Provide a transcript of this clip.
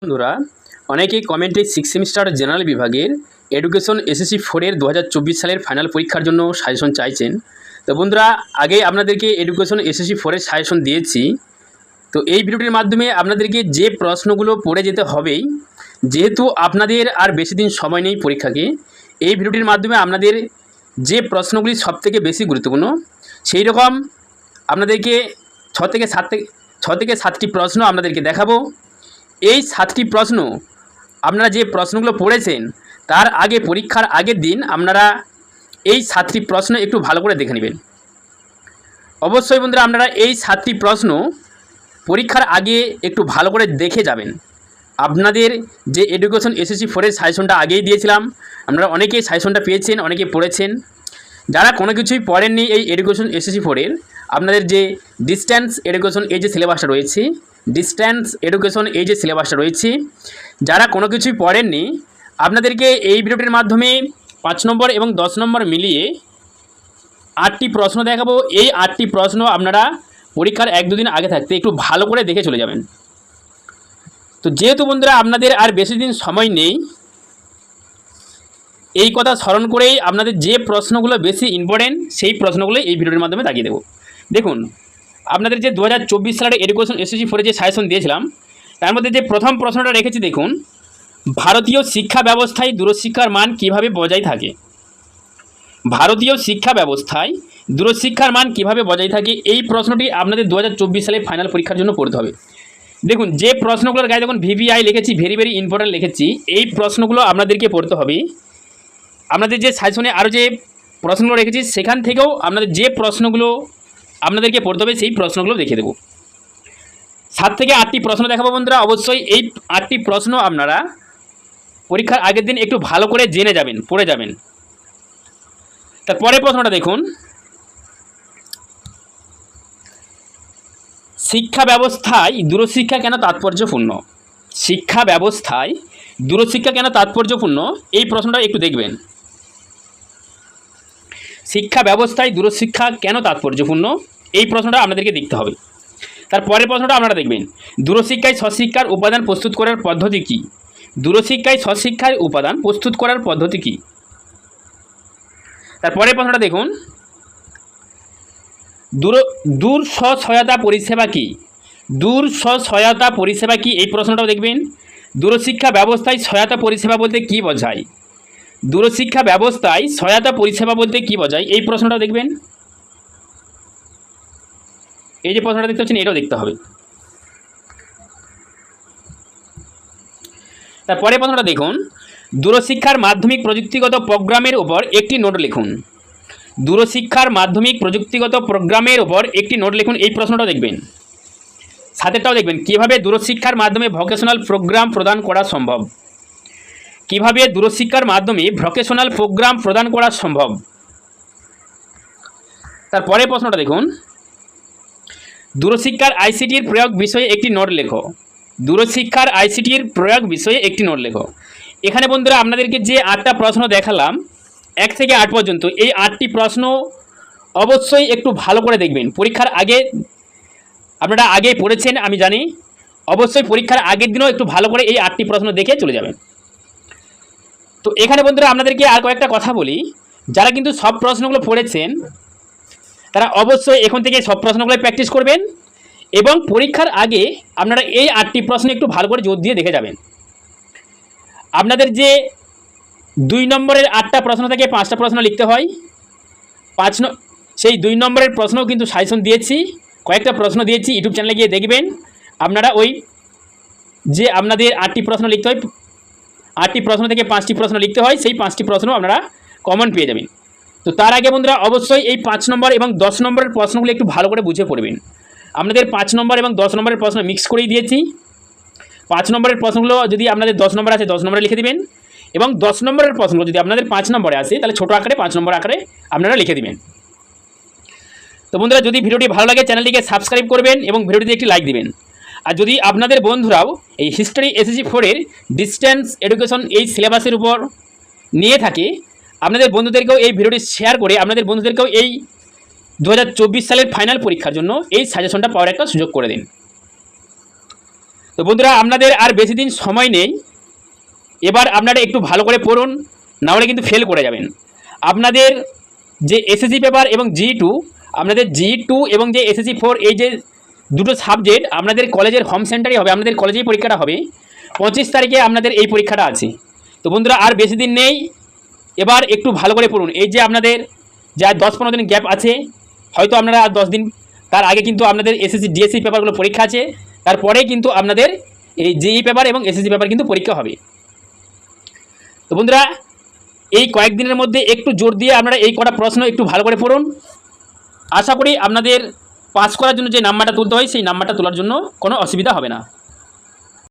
বন্ধুরা অনেকেই কমেন্টে সিক্স সেমিস্টার জেনারেল বিভাগের এডুকেশন এসএসসি 4-এর 2024 সালের ফাইনাল পরীক্ষার জন্য সাজেশন চাইছেন। তো বন্ধুরা আগে আপনাদেরকে এডুকেশন এসএসসি 4-এর সাজেশন দিয়েছি। তো এই ভিডিওটির মাধ্যমে আপনাদেরকে যে প্রশ্নগুলো পড়ে যেতে হবেই, যেহেতু আপনাদের আর বেশি দিন সময় নেই পরীক্ষাকে, এই ভিডিওটির মাধ্যমে আপনাদের যে প্রশ্নগুলি সবথেকে বেশি গুরুত্বপূর্ণ সেই রকম আপনাদেরকে ছ থেকে সাতটি প্রশ্ন আপনাদেরকে দেখাবো। এই 7টি প্রশ্ন আপনারা যে প্রশ্নগুলো পড়েছেন তার আগে পরীক্ষার আগের দিন আপনারা এই 7টি প্রশ্ন একটু ভালো করে দেখে নেবেন। অবশ্যই বন্ধুরা আপনারা এই 7টি প্রশ্ন পরীক্ষার আগে একটু ভালো করে দেখে যাবেন। আপনাদের যে এডুকেশন এসএসসি 4-এর সাজেশনটা আগেই দিয়েছিলাম, আপনারা অনেকেই সাজেশনটা পেয়েছেন, অনেকে পড়েছেন। যারা কোনো কিছুই পড়েননি এই এডুকেশন এসএসসি 4-এর, আপনাদের যে ডিস্ট্যান্স এডুকেশন এই যে সিলেবাসটা রয়েছে, যারা কোনো কিছুই পড়েননি আপনাদেরকে এই ভিডিওটির মাধ্যমে 5 নম্বর এবং 10 নম্বর মিলিয়ে 8টি প্রশ্ন দেখাবো। এই 8টি প্রশ্ন আপনারা পরীক্ষার 1-2 দিন আগে থাকতে একটু ভালো করে দেখে চলে যাবেন। তো যেহেতু বন্ধুরা আপনাদের আর বেশি দিন সময় নেই, এই কথা স্মরণ করেই আপনাদের যে প্রশ্নগুলো বেশি ইম্পর্টেন্ট সেই প্রশ্নগুলো এই ভিডিওটির মাধ্যমে দেখিয়ে দেবো। দেখুন, আপনাদের যে 2024 সালের এডুকেশন এসএসসি 4-এর যে সাজেশন দিয়েছিলাম তার মধ্যে যে প্রথম প্রশ্নটা রেখেছি, দেখুন, ভারতীয় শিক্ষা ব্যবস্থায় দূরশিক্ষার মান কীভাবে বজায় থাকে। ভারতীয় শিক্ষা ব্যবস্থায় দূরশিক্ষার মান কীভাবে বজায় থাকে, এই প্রশ্নটি আপনাদের 2024 সালে ফাইনাল পরীক্ষার জন্য পড়তে হবে। দেখুন, যে প্রশ্নগুলোর গায়ে দেখুন ভিভিআই লিখেছি, ভেরি ভেরি ইম্পর্ট্যান্ট লিখেছি, এই প্রশ্নগুলো আপনাদেরকে পড়তে হবে। আপনাদের যে সাজেশনে আরও যে প্রশ্নগুলো রেখেছি সেখান থেকেও আপনাদের যে প্রশ্নগুলো আপনাদেরকে পড়তে হবে সেই প্রশ্নগুলো দেখিয়ে দেবো। 7 থেকে 8টি প্রশ্ন দেখাবো বন্ধুরা। অবশ্যই এই 8টি প্রশ্ন আপনারা পরীক্ষার আগের দিন একটু ভালো করে জেনে যাবেন, পড়ে যাবেন। তারপরের প্রশ্নটা দেখুন, শিক্ষা ব্যবস্থায় দূরশিক্ষা কেন তাৎপর্যপূর্ণ। শিক্ষা ব্যবস্থায় দূরশিক্ষা কেন তাৎপর্যপূর্ণ, এই প্রশ্নটা একটু দেখবেন। শিক্ষা ব্যবস্থায় দূরশিক্ষা কেন তাৎপর্যপূর্ণ, এই প্রশ্নটা আপনাদেরকে দেখতে হবে। তারপরের প্রশ্নটা আপনারা দেখবেন, দূরশিক্ষায় স্বশিক্ষার উপাদান প্রস্তুত করার পদ্ধতি কী। দূরশিক্ষায় স্বশিক্ষার উপাদান প্রস্তুত করার পদ্ধতি কী। তারপরের প্রশ্নটা দেখুন, দূর স্ব-সহায়তা পরিষেবা কী। দূর স্ব-সহায়তা পরিষেবা কী, এই প্রশ্নটাও দেখবেন। দূরশিক্ষা ব্যবস্থায় সহায়তা পরিষেবা বলতে কী বোঝায়। দূরশিক্ষা ব্যবস্থায় সহায়তা পরিষেবা বলতে কী বোঝায়, এই প্রশ্নটাও দেখবেন। এই যে প্রশ্নটা দেখতে পাচ্ছেন এটাও দেখতে হবে। তারপরে প্রশ্নটা দেখুন, দূরশিক্ষার মাধ্যমিক প্রযুক্তিগত প্রোগ্রামের উপর একটি নোট লিখুন। দূরশিক্ষার মাধ্যমিক প্রযুক্তিগত প্রোগ্রামের উপর একটি নোট লিখুন, এই প্রশ্নটাও দেখবেন। সাথেটাও দেখবেন, কীভাবে দূরশিক্ষার মাধ্যমে ভোকেশনাল প্রোগ্রাম প্রদান করা সম্ভব। কীভাবে দূরশিক্ষার মাধ্যমে ভোকেশনাল প্রোগ্রাম প্রদান করা সম্ভব। তারপরে প্রশ্নটা দেখুন, দূরশিক্ষার আইসিটির প্রয়োগ বিষয়ে একটি নোট লেখো। দূরশিক্ষার আইসিটির প্রয়োগ বিষয়ে একটি নোট লেখো। এখানে বন্ধুরা আপনাদেরকে যে 8টা প্রশ্ন দেখালাম 1 থেকে 8 পর্যন্ত, এই 8টি প্রশ্ন অবশ্যই একটু ভালো করে দেখবেন। পরীক্ষার আগে আপনারা আগে পড়েছেন আমি জানি, অবশ্যই পরীক্ষার আগের দিনও একটু ভালো করে এই 8টি প্রশ্ন দেখে চলে যাবেন। তো এখানে বন্ধুরা আপনাদেরকে আর কয়েকটা কথা বলি, যারা কিন্তু সব প্রশ্নগুলো পড়েছেন তারা অবশ্যই এখন থেকে সব প্রশ্নগুলো প্র্যাকটিস করবেন এবং পরীক্ষার আগে আপনারা এই 8টি প্রশ্ন একটু ভালো করে জোর দিয়ে দেখে যাবেন। আপনাদের যে 2 নম্বরের 8টা প্রশ্ন থেকে 5টা প্রশ্ন লিখতে হয়, সেই 2 নম্বরের প্রশ্নও কিন্তু সাজেশন দিয়েছি, কয়েকটা প্রশ্ন দিয়েছি, ইউটিউব চ্যানেলে গিয়ে দেখবেন। আপনারা ওই যে আপনাদের 8টি প্রশ্ন লিখতে হয়, 8টি প্রশ্ন থেকে 5টি প্রশ্ন লিখতে হয়, সেই 5টি প্রশ্ন আপনারা কমন পেয়ে যাবেন। তো তার আগে বন্ধুরা অবশ্যই এই 5 নম্বর এবং 10 নম্বরের প্রশ্নগুলো একটু ভালো করে বুঝে পড়বেন। আপনাদের 5 নম্বর এবং 10 নম্বরের প্রশ্ন মিক্স করেই দিয়েছি। 5 নম্বরের প্রশ্নগুলো যদি আপনাদের 10 নম্বর আছে 10 নম্বরে লিখে দিবেন, এবং 10 নম্বরের প্রশ্নগুলো যদি আপনাদের 5 নম্বরে আসে তাহলে ছোটো আকারে 5 নম্বর আকারে আপনারা লিখে দিবেন। তো বন্ধুরা যদি ভিডিওটি ভালো লাগে চ্যানেলটিকে সাবস্ক্রাইব করবেন এবং ভিডিওটিতে একটি লাইক দিবেন। আর যদি আপনাদের বন্ধুরাও এই হিস্ট্রি এসএসসি 4-এর ডিস্টেন্স এডুকেশন এই সিলেবাসের উপর নিয়ে থাকে, আপনাদের বন্ধুদেরকেও এই ভিডিওটি শেয়ার করে আপনাদের বন্ধুদেরকেও এই 2024 সালের ফাইনাল পরীক্ষার জন্য এই সাজেশনটা পাওয়ার একটা সুযোগ করে দিন। তো বন্ধুরা আপনাদের আর বেশি দিন সময় নেই, এবার আপনারা একটু ভালো করে পড়ুন, নাহলে কিন্তু ফেল করে যাবেন। আপনাদের যে এসএসসি পেপার এবং G2, আপনাদের G2 এবং যে SSC 4 এই যে দুটো সাবজেক্ট আপনাদের কলেজের হোম সেন্টারই হবে, আপনাদের কলেজেই পরীক্ষাটা হবে। 25 তারিখে আপনাদের এই পরীক্ষাটা আছে। তো বন্ধুরা আর বেশি দিন নেই, এবার একটু ভালো করে পড়ুন। এই যে আপনাদের যা 10-15 দিন গ্যাপ আছে, হয়তো আপনারা আর 10 দিন, তার আগে কিন্তু আপনাদের SSC DSC পেপারগুলো পরীক্ষা আছে, তারপরেই কিন্তু আপনাদের এই JEE পেপার এবং SSC পেপার কিন্তু পরীক্ষা হবে। তো বন্ধুরা এই কয়েকদিনের মধ্যে একটু জোর দিয়ে আপনারা এই কটা প্রশ্ন একটু ভালো করে পড়ুন। আশা করি আপনাদের পাস করার জন্য যে নাম্বারটা তুলতে হয় সেই নাম্বারটা তোলার জন্য কোনো অসুবিধা হবে না।